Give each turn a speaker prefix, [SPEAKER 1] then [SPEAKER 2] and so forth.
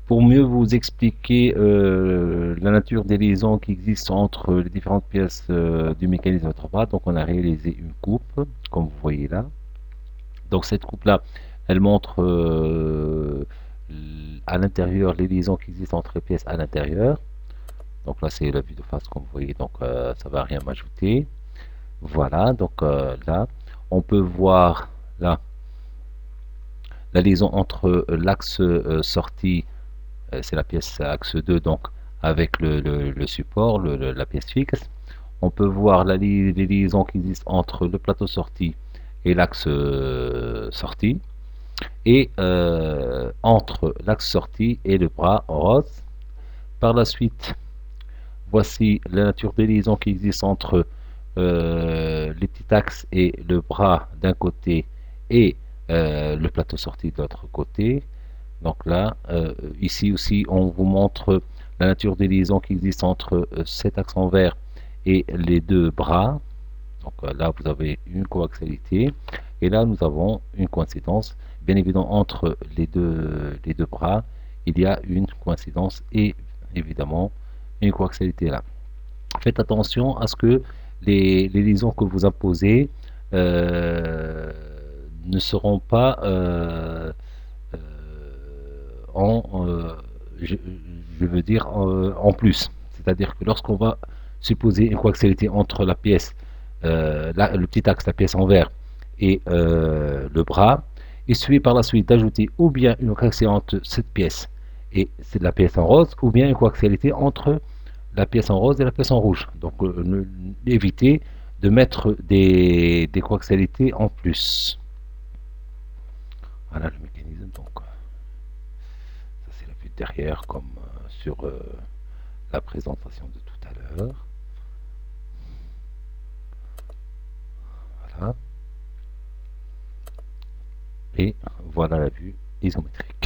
[SPEAKER 1] Pour mieux vous expliquer la nature des liaisons qui existent entre les différentes pièces du mécanisme de notre bras, donc on a réalisé une coupe, comme vous voyez là. Donc cette coupe-là, elle montre à l'intérieur les liaisons qui existent entre les pièces à l'intérieur. Donc là c'est la vue de face comme vous voyez, donc ça va rien m'ajouter. Voilà, donc là, on peut voir là la liaison entre l'axe sortie, c'est la pièce axe 2, donc avec le support, la pièce fixe. On peut voir les liaisons qui existent entre le plateau sortie et l'axe sortie, et entre l'axe sortie et le bras en rose. Par la suite, voici la nature des liaisons qui existent entre les petits axes et le bras d'un côté et le plateau sorti de l'autre côté. Donc là, ici aussi, on vous montre la nature des liaisons qui existent entre cet axe en vert et les deux bras. Donc là, vous avez une coaxialité. Et là, nous avons une coïncidence. Bien évidemment, entre les deux bras, il y a une coïncidence et évidemment une coaxialité là. Faites attention à ce que les liaisons que vous imposez euh, ne seront pas euh, en, je, je veux dire, en plus. C'est-à-dire que lorsqu'on va supposer une coaxialité entre la pièce, le petit axe, la pièce en vert, et le bras, il suffit par la suite d'ajouter ou bien une coaxialité entre cette pièce et c'est la pièce en rose, ou bien une coaxialité entre la pièce en rose et la pièce en rouge. Donc évitez de mettre des coaxialités en plus. Voilà le mécanisme. Donc ça c'est la vue derrière comme sur la présentation de tout à l'heure. Voilà. Et voilà la vue isométrique.